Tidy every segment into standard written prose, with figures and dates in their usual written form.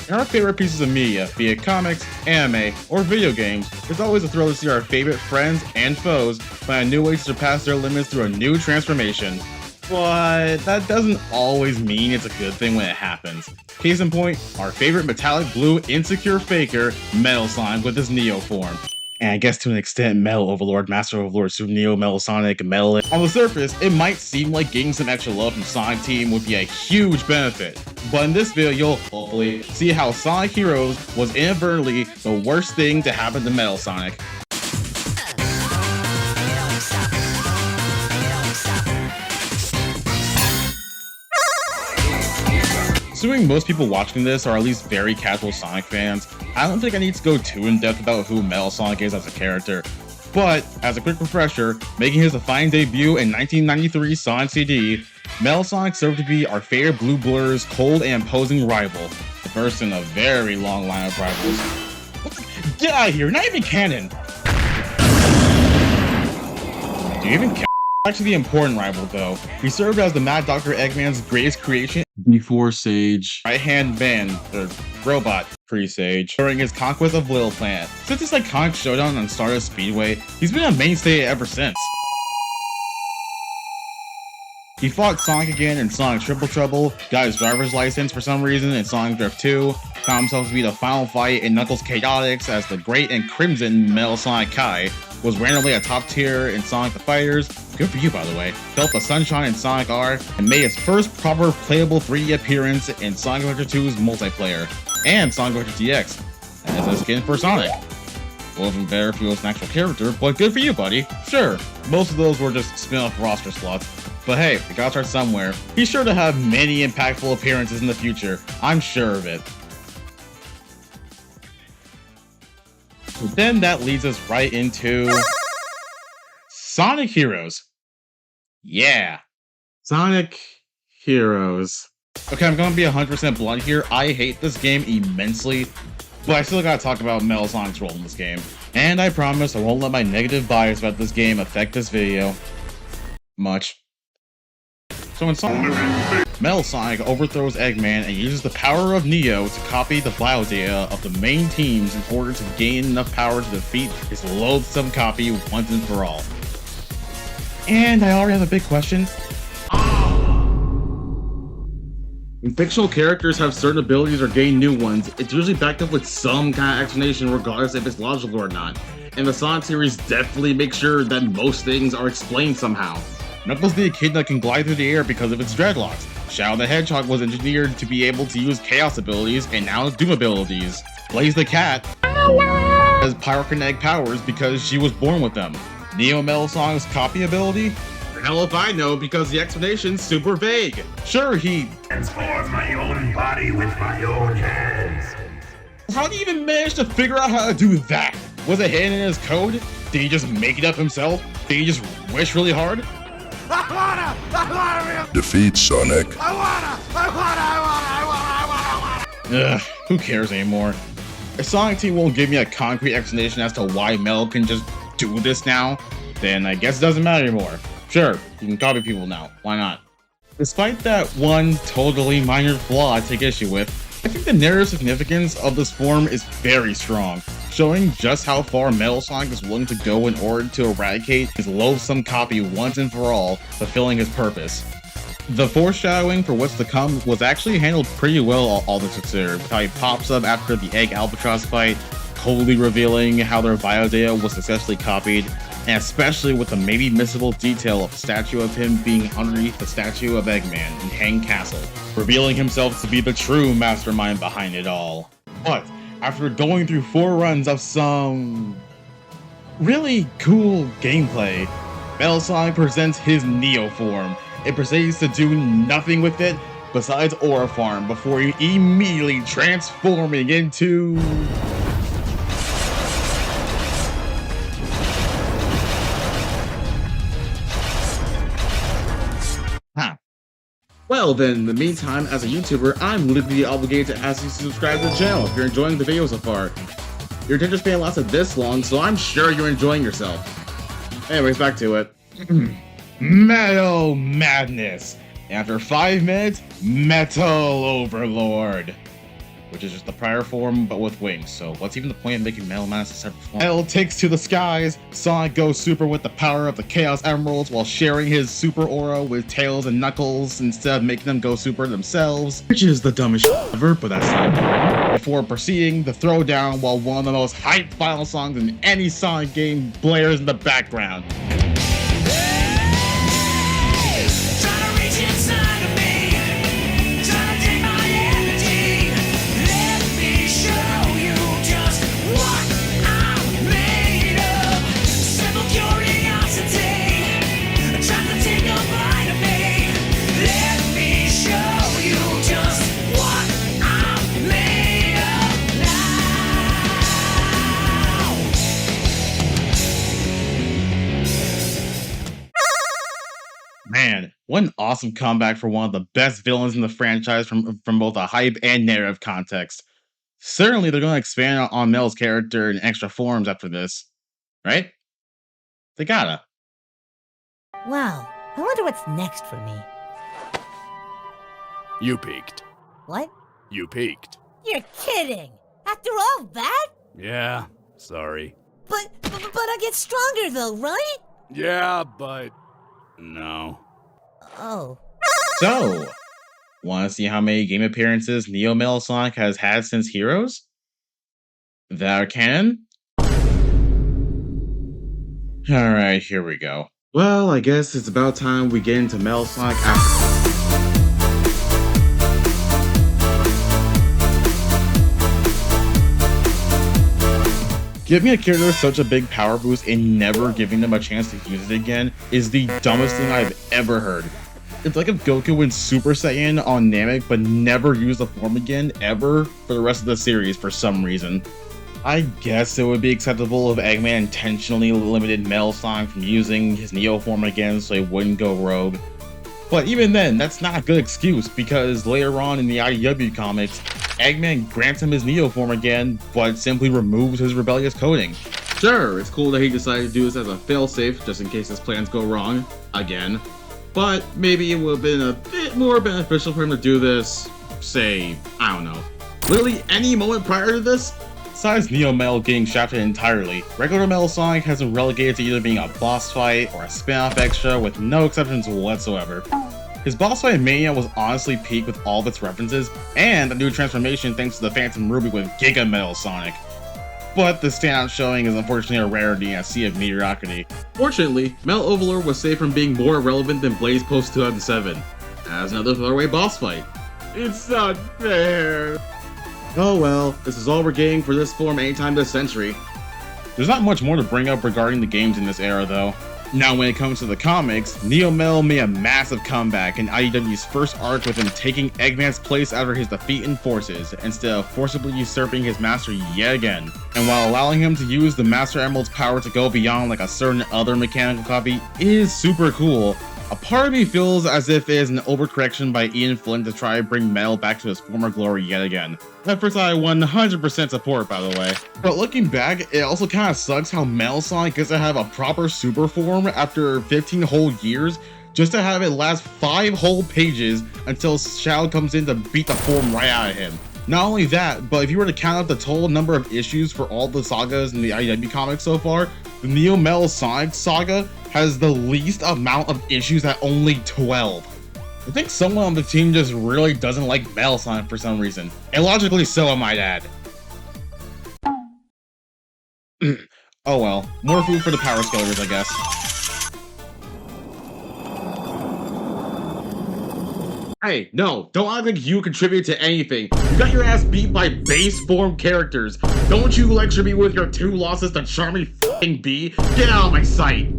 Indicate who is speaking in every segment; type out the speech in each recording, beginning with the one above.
Speaker 1: In our favorite pieces of media, be it comics, anime, or video games, it's always a thrill to see our favorite friends and foes find a new way to surpass their limits through a new transformation. But that doesn't always mean it's a good thing when it happens. Case in point, our favorite metallic blue insecure faker, Metal Sonic with his Neo form. And I guess to an extent, Metal Overlord, Master Overlord, Super Neo, Metal Sonic, Metal. On the surface, it might seem like getting some extra love from Sonic Team would be a huge benefit. But in this video, you'll hopefully see how Sonic Heroes was inadvertently the worst thing to happen to Metal Sonic. Assuming most people watching this are at least very casual Sonic fans, I don't think I need to go too in-depth about who Metal Sonic is as a character. But, as a quick refresher, making his defining debut in 1993 Sonic CD, Metal Sonic served to be our favorite Blue Blur's cold and imposing rival, the first in a very long line of rivals. Get out of here, not even canon! Do you even care? Actually the important rival though. He served as the Mad Dr. Eggman's greatest creation before Sage, right-hand man, or robot, pre-Sage, during his conquest of Little Planet. Since his iconic showdown on Stardust Speedway, he's been a mainstay ever since. He fought Sonic again in Sonic Triple Trouble, got his driver's license for some reason in Sonic Drift 2, found himself to be the final fight in Knuckles Chaotix as the Great and Crimson Metal Sonic Kai, was randomly a top tier in Sonic the Fighters, good for you by the way, felt the sunshine in Sonic R, and made his first proper playable 3D appearance in Sonic Adventure 2's multiplayer, and Sonic Adventure DX, as a skin for Sonic. Well, even better if he was an actual character, but good for you, buddy. Sure, most of those were just spin-off roster slots, but hey, we gotta start somewhere. He's sure to have many impactful appearances in the future, I'm sure of it. So then that leads us right into Sonic Heroes. Yeah, Sonic Heroes. Okay, I'm gonna be 100% blunt here. I hate this game immensely, but I still gotta talk about Metal Sonic's role in this game. And I promise I won't let my negative bias about this game affect this video much. So in Sonic, Metal Sonic overthrows Eggman and uses the power of Neo to copy the biodata of the main teams in order to gain enough power to defeat his loathsome copy once and for all. And I already have a big question. When fictional characters have certain abilities or gain new ones, it's usually backed up with some kind of explanation regardless if it's logical or not. And the Sonic series definitely makes sure that most things are explained somehow. Knuckles the Echidna that can glide through the air because of its dreadlocks. Shadow the Hedgehog was engineered to be able to use Chaos abilities and now Doom abilities. Blaze the Cat has pyrokinetic powers because she was born with them. Neo Metal Sonic's copy ability? Hell if I know, because the explanation's super vague. Sure, he
Speaker 2: transform my own body with my own hands.
Speaker 1: How did he even manage to figure out how to do that? Was it hidden in his code? Did he just make it up himself? Did he just wish really hard?
Speaker 2: I wanna
Speaker 3: Defeat Sonic.
Speaker 1: Ugh, who cares anymore? If Sonic Team won't give me a concrete explanation as to why Mel can just do this now, then I guess it doesn't matter anymore. Sure, you can copy people now, why not? Despite that one totally minor flaw I take issue with, I think the narrative significance of this form is very strong, showing just how far Metal Sonic is willing to go in order to eradicate his loathsome copy once and for all, fulfilling his purpose. The foreshadowing for what's to come was actually handled pretty well, all this considered, with how he pops up after the Egg Albatross fight, coldly revealing how their biodata was successfully copied, and especially with the maybe missable detail of a statue of him being underneath the statue of Eggman in Hang Castle, revealing himself to be the true mastermind behind it all. But after going through 4 runs of some really cool gameplay, Metal Sonic presents his Neo form. It proceeds to do nothing with it besides Aura Farm before immediately transforming into... Well then, in the meantime, as a YouTuber, I'm legally obligated to ask you to subscribe to the channel if you're enjoying the video so far. Your attention span lasted this long, so I'm sure you're enjoying yourself. Anyways, back to it. Metal Madness! After 5 minutes, Metal Overlord! which is just the prior form but with wings, so what's even the point of making Metal Man a separate form? Metal takes to the skies, Sonic goes super with the power of the Chaos Emeralds while sharing his super aura with Tails and Knuckles instead of making them go super themselves, which is the dumbest shit ever, but that's not important. Before proceeding the throwdown while one of the most hyped final songs in any Sonic game blares in the background. Man, what an awesome comeback for one of the best villains in the franchise from both a hype and narrative context. Certainly they're going to expand on Mel's character in extra forms after this, right? They gotta.
Speaker 3: Wow, I wonder what's next for me.
Speaker 4: You peaked.
Speaker 3: What?
Speaker 4: You peaked.
Speaker 3: You're kidding! After all that?
Speaker 4: Yeah, sorry.
Speaker 3: But I get stronger though, right?
Speaker 4: Yeah, but no.
Speaker 3: Oh.
Speaker 1: So, want to see how many game appearances Neo Metal Sonic has had since Heroes? That are canon? Alright, here we go. Well, I guess it's about time we get into Metal Sonic after. Giving a character such a big power boost and never giving them a chance to use it again is the dumbest thing I've ever heard. It's like if Goku went Super Saiyan on Namek but never used the form again ever for the rest of the series for some reason. I guess it would be acceptable if Eggman intentionally limited Metal Sonic from using his Neo form again so he wouldn't go rogue. But even then, that's not a good excuse because later on in the IDW comics, Eggman grants him his Neo form again, but simply removes his rebellious coding. Sure, it's cool that he decided to do this as a failsafe just in case his plans go wrong, again. But maybe it would have been a bit more beneficial for him to do this, say, I don't know, literally any moment prior to this? Besides Neo Metal getting shafted entirely, regular Metal Sonic has been relegated to either being a boss fight or a spin-off extra with no exceptions whatsoever. His boss fight Mania was honestly peak with all of its references, and a new transformation thanks to the Phantom Ruby with Giga Metal Sonic. But the standout showing is unfortunately a rarity in a sea of mediocrity. Fortunately, Metal Overlord was saved from being more relevant than Blaze Post 2007, as another throwaway boss fight. It's not fair. Oh well, this is all we're getting for this form anytime this century. There's not much more to bring up regarding the games in this era though. Now when it comes to the comics, Neo Metal made a massive comeback in IDW's first arc with him taking Eggman's place after his defeat in Forces, instead of forcibly usurping his master yet again. And while allowing him to use the Master Emerald's power to go beyond like a certain other mechanical copy is super cool, a part of me feels as if it is an overcorrection by Ian Flynn to try to bring Metal back to his former glory yet again. Efforts I 100% support, by the way. But looking back, it also kind of sucks how Metal Sonic gets to have a proper super form after 15 whole years, just to have it last 5 whole pages until Shadow comes in to beat the form right out of him. Not only that, but if you were to count up the total number of issues for all the sagas in the IDW comics so far, the Neo Metal Sonic saga has the least amount of issues at only 12. I think someone on the team just really doesn't like Metal Sonic for some reason. And logically so, I might add. Oh well, more food for the power skeletons, I guess. Hey, no, don't act like you contribute to anything. You got your ass beat by base form characters. Don't you lecture me with your 2 losses to Charmy f***ing B. Get out of my sight.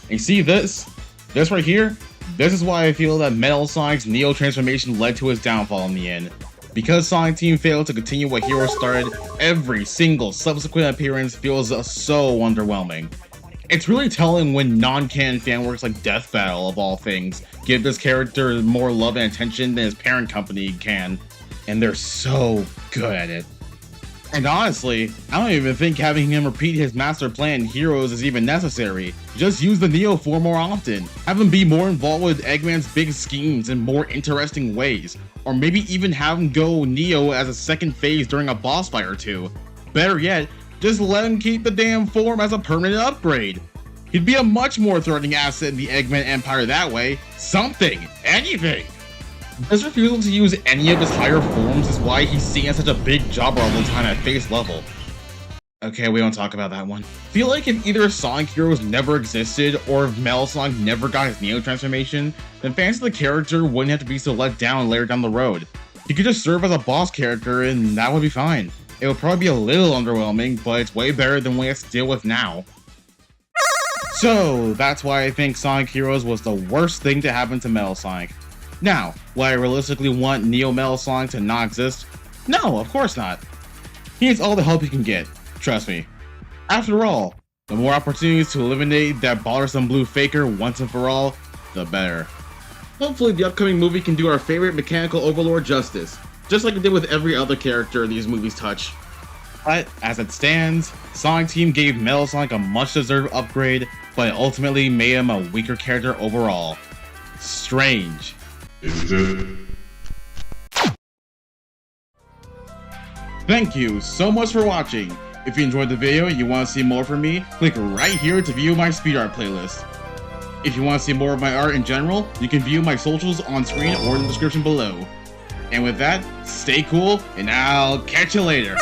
Speaker 1: You see this? This right here? This is why I feel that Metal Sonic's Neo transformation led to his downfall in the end. Because Sonic Team failed to continue what Heroes started, every single subsequent appearance feels so underwhelming. It's really telling when non-canon fanworks like Death Battle, of all things, give this character more love and attention than his parent company can. And they're so good at it. And honestly, I don't even think having him repeat his master plan in Heroes is even necessary. Just use the Neo form more often. Have him be more involved with Eggman's big schemes in more interesting ways. Or maybe even have him go Neo as a second phase during a boss fight or two. Better yet, just let him keep the damn form as a permanent upgrade. He'd be a much more threatening asset in the Eggman Empire that way. Something, anything. His refusal to use any of his higher forms is why he's seen as such a big jobber all the time at face level. Okay, we don't talk about that one. Feel like if either Sonic Heroes never existed or if Metal Sonic never got his Neo transformation, then fans of the character wouldn't have to be so let down later down the road. He could just serve as a boss character and that would be fine. It would probably be a little underwhelming, but it's way better than what he has to deal with now. So that's why I think Sonic Heroes was the worst thing to happen to Metal Sonic. Now, would I realistically want Neo Metal Sonic to not exist? No, of course not. He needs all the help he can get, trust me. After all, the more opportunities to eliminate that bothersome blue faker once and for all, the better. Hopefully the upcoming movie can do our favorite mechanical overlord justice, just like it did with every other character these movies touch. But as it stands, Sonic Team gave Metal Sonic a much deserved upgrade, but it ultimately made him a weaker character overall. Strange. Thank you so much for watching. If you enjoyed the video and you want to see more from me, click right here to view my speed art playlist. If you want to see more of my art in general, you can view my socials on screen or in the description below. And with that, stay cool, and I'll catch you later.